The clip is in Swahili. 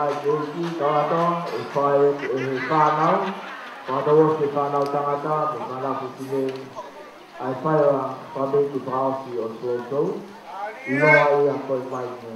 ai ke ki tawata e whae e whanau. Whatawa ke whanau tangata, me whanau kutine ai whae wa whabe ki whaosi o tōtou. I loa i a koe mai ne.